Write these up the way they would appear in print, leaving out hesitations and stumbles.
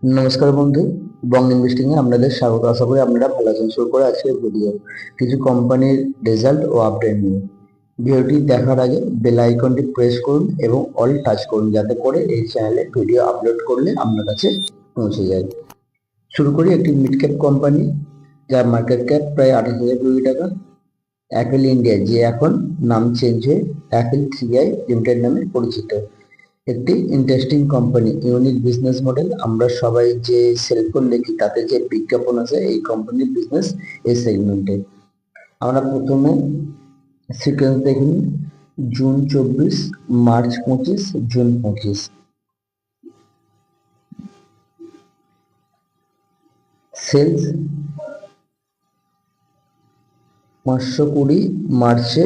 নমস্কার বন্ধু, বং ইনভেস্টিং এ আপনাদের স্বাগত। আশা করি আপনারা ভালো আছেন। শুরু করে আজকের ভিডিও কিছু কোম্পানির রেজাল্ট ও আপডেট নিয়ে। ভিডিওটি দেখার আগে বেল আইকনটি প্রেস করুন এবং অল টাচ করুন, যাতে করে এই চ্যানেলে ভিডিও আপলোড করলে আপনার কাছে পৌঁছে যায়। শুরু করি একটি মিড ক্যাপ কোম্পানি, যার মার্কেট ক্যাপ প্রায় 28,000 কোটি টাকা। অ্যাপেল ইন্ডিয়া, যে এখন নাম চেঞ্জ হয়ে অ্যাপেল 3i লিমিটেড নামে পরিচিত। একটি interesting company, unique business model. আমরা সবাই যে সেলফোন দেখি তাতে যে বিজ্ঞাপন আছে, এই কোম্পানির বিজনেস এই সেগমেন্টে। আমরা প্রথমে সিকোয়েন্স দেখি। June 24, March 25, June 25। সেলস 520, মার্চে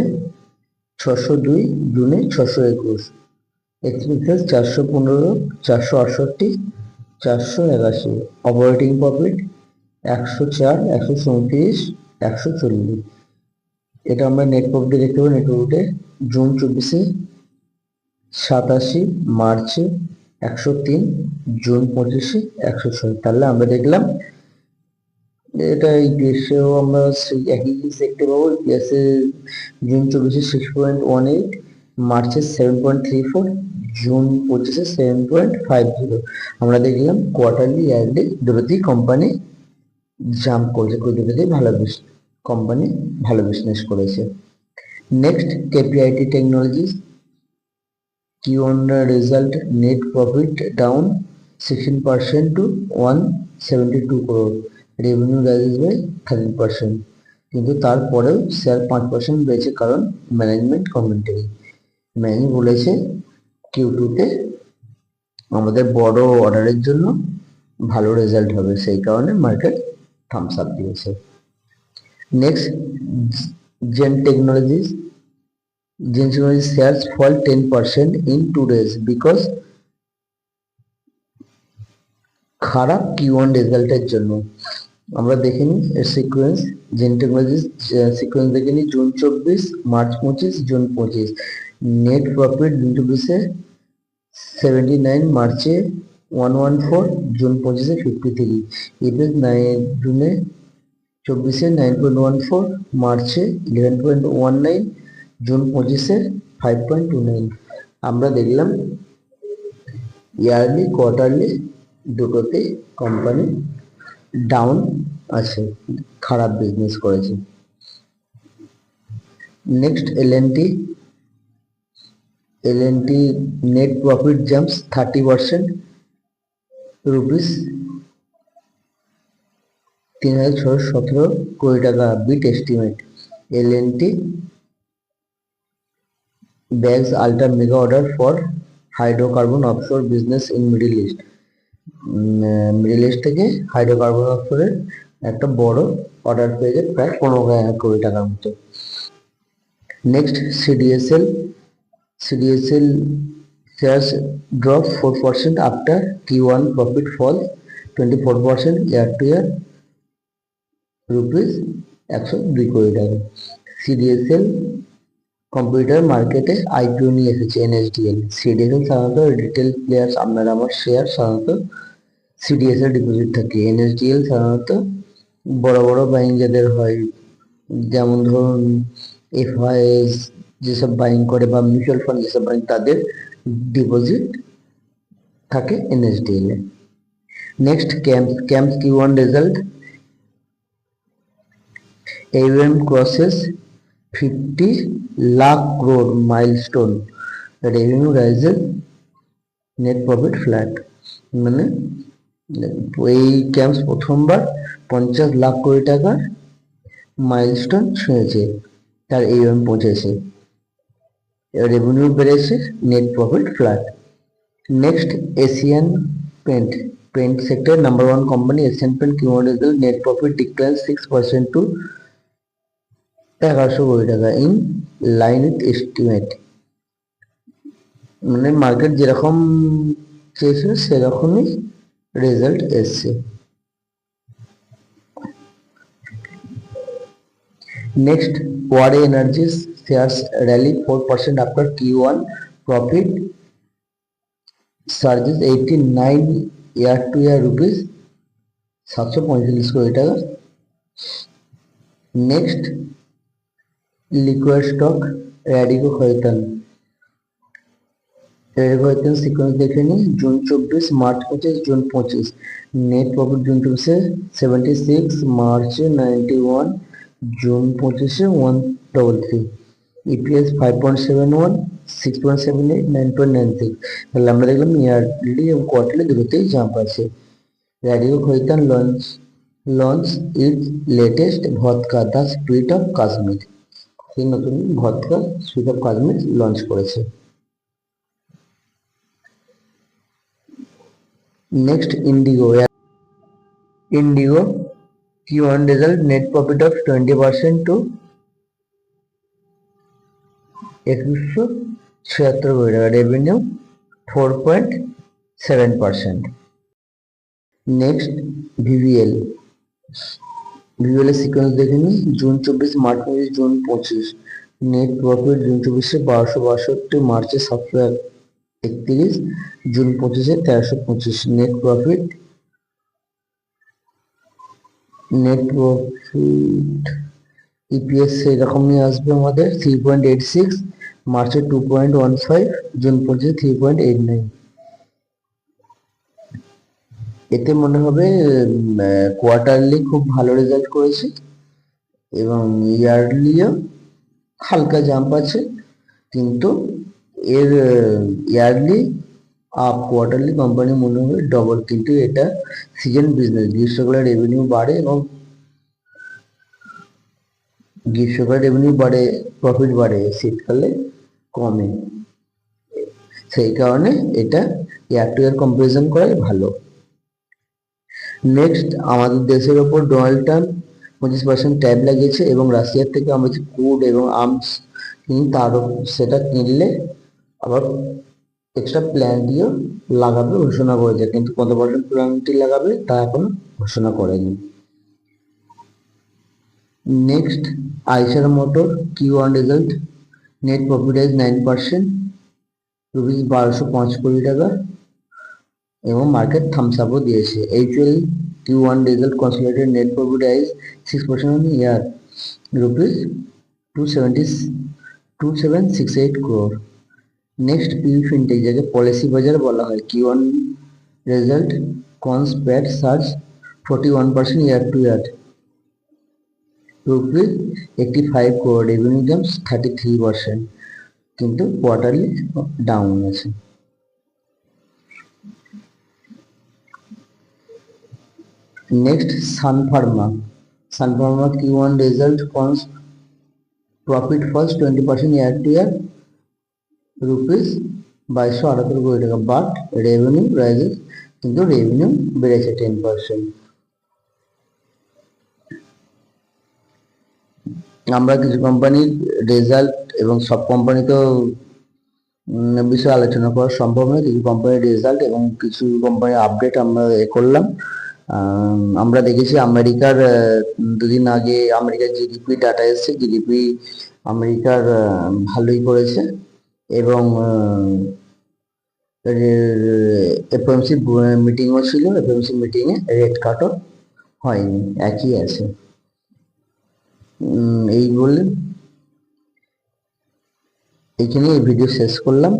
602, জুনে 621। এক্সপেন্সেস 415, 468, 481। Operating profit 104, 137, 140। এটা আমরা নেট প্রফিটে দেখতে পাবো। নেট প্রফিটে জুন 24-এ 87, মার্চে 103, জুন 25-এ 106। তাহলে আমরা দেখলাম এটা ইপিএসেও আমরা সেই একই জিনিস দেখতে পাবো। ইপিএসে জুন 24-এ 6.18, মার্চে 7.34, জুন 25-এ 7.50। আমরা দেখলাম কোয়ার্টারলি, ইয়ারলি দুটোতেই কোম্পানি জাম্প করেছে, দুটোতেই ভালো কোম্পানি ভালো বিজনেস করেছে। Next, KPIT technologies Q1 result, net profit down 16% to 172 crore, revenue rises by 13%। কিন্তু তারপরেও শেয়ার 5% বেড়েছে, কারণ ম্যানেজমেন্ট কমেন্টারি। ম্যানেজ বলেছে Q2-তে আমাদের বড় অর্ডারের জন্য ভালো রেজাল্ট হবে, সেই কারণে মার্কেট থামস আপ দিয়েছে। Next, Zen technologies shares fall 10% in 2 days because খারাপ Q1 রেজাল্টের জন্য। আমরা দেখে নিই এর সিকোয়েন্স। জেন টেকনোলজিস সিকোয়েন্স দেখে নিই। June 24, March 25, June 25। Net profit June 24-এ 79, মার্চে 114, জুন 25-এ 53। ইপিএস জুনে 24-এ 9.14, মার্চে 11.19, জুন 25-এ 5.29। আমরা দেখলাম ইয়ারলি, কোয়ার্টারলি দুটোতে কোম্পানি ডাউন আছে, খারাপ বিজনেস করেছে। Next, LNT net profit jumps 30%, rupees 3,617 কোটি টাকা, beat estimate. LNT bags ultra mega order for hydrocarbon offshore business in Middle East। Middle east থেকে হাইড্রোকার্বন অফশোরের একটা বড় অর্ডার পেয়েছে, প্রায় 15,000 কোটি টাকার মতো। Next, CDSL shares drop 4% after Q1 profit falls 24% year to year, rupees 102 কোটি টাকা। সিডিএসএল কম্পিউটার মার্কেটে আইপিও নিয়ে এসেছে এনএসডিএল। সিডিএসএল সাধারণত রিটেল প্লেয়ার্স, আপনার আমার শেয়ার সাধারণত সিডিএসএল ডিপোজিট থাকে। এনএসডিএল সাধারণত বড় বড় বাইং যাদের হয়, যেমন ধরুন এফআইএস যেসব বাইং করে বা মিউচুয়াল ফান্ড যেসব বাইং, তাদের ডিপোজিট থাকে এনএসডিএল এ। Next, CAMS Q1 result. AUM crosses 50 lakh crore milestone, revenue rises, net profit flat। মানে এই ক্যাম্পস প্রথমবার 50 লাখ কোটি টাকার মাইলস্টোন ছুঁয়েছে, তার AUM পৌঁছেছে, রেভিনিউ বেড়েছে, net profit flat. Next, Asian paint sector number 1 company Asian paint Q1 result, net profit decline 6% to 1100 crore টাকা, in line with estimate. মানে মার্কেট যেরকম চেয়েছিল সেরকমই রেজাল্ট এসছে। Next, Waaree energies shares rally 4% after Q1 profit surges 89 year to year rupees 745 crore টাকা। Next liquid stock Radico Khaitan sequence দেখে নিই। June 24, March 25, June 25। Net profit June 24-এ 76, মার্চে 91, জুন 25-এ 133। ইপিএস 5.71, 6.78, 9.96। তাহলে আমরা দেখলাম ইয়ারলি এবং কোয়ার্টারলি দুটোতেই জাম্প আছে। Radico Khaitan launch its latest vodka the spirit of Kashmir. সেই নতুন vodka spirit of Kashmir launch করেছে। Next, Indigo Q1 result, net profit of 20% to 2176 কোটি টাকা, revenue 4.7%. Next, VVL এর সিকোয়েন্স দেখে নিই। June 24, March 25, June 25। Net profit June 24-এ 1262, মার্চে 731, জুন 25-এ 1325। নেট প্রফিট ইপিএস সেরকমই আসবে আমাদের 3.86, মার্চে 2.15, জুন 25-এ 3.89। এতে মনে হবে কোয়ার্টারলি খুব ভালো রেজাল্ট করেছে এবং ইয়ারলিও হালকা জাম্প আছে, কিন্তু এর ইয়ারলি আপ, কোয়ার্টারলি কোম্পানি মনে হবে ডবল। কিন্তু এটা সিজন বিজনেস, গ্রীষ্মকালে রেভিনিউ বাড়ে এবং প্রফিট বাড়ে, শীতকালে কমে। সেই কারণে এটা ইয়ার টু ইয়ার কম্পারিজন করাই ভালো। নেক্সট, আমাদের দেশের ওপর ডোনাল্ড ট্রাম্প 25% ট্যাব লাগিয়েছে এবং রাশিয়ার থেকে আমরা যে ক্রুড এবং আর্মস কিনি তারও সেটা কিনলে আবার এক্সট্রা প্ল্যান্টিও লাগাবে ঘোষণা করেছে, কিন্তু কত পার্সেন্ট প্ল্যান্টি লাগাবে তা এখনো ঘোষণা করেনি। Next, Eicher motor Q1 result, net profit is 9%, rupees 1205 কোটি টাকা এবং মার্কেট থামস আপও দিয়েছে। HL Q1 result consolidated net profit is 6% on year, rupees 2768 crore। Next, পিউ ফিনটেক, যাকে পলিসি বাজার বলা হয়, Q1 result cons PAT surge 41% year to year, rupees 85 crore, revenue jumps 33%, কিন্তু কোয়ার্টারলি ডাউন আছে। Next, Sun Pharma Q1 result cons profit first 20% year to year, rupees 2278 কোটি টাকা, but revenue rises, কিন্তু revenue বেড়েছে 10%। আমরা কিছু কোম্পানির রেজাল্ট এবং সব কোম্পানি তো বিষয়ে আলোচনা করা সম্ভব নয়, কিছু কোম্পানির রেজাল্ট এবং কিছু কোম্পানির আপডেট আমরা করলাম। আমরা দেখেছি আমেরিকার দুদিন আগে আমেরিকার জিডিপি ডাটা এসেছে, জিডিপি আমেরিকার ভালোই করেছে এবং এফওএমসি মিটিংও ছিল, এফওএমসি মিটিংয়ে রেট কাটও হয়নি, একই আছে। এই বলে এইখানে এই ভিডিও শেষ করলাম।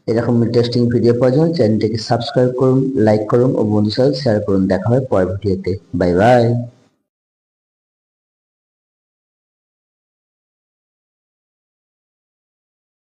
এরকম ইন্টারেস্টিং ভিডিও পাওয়ার জন্য চ্যানেলটিকে সাবস্ক্রাইব করুন, লাইক করুন ও বন্ধুদের সাথে শেয়ার করুন। দেখা হয় পরের ভিডিওতে। Bye bye.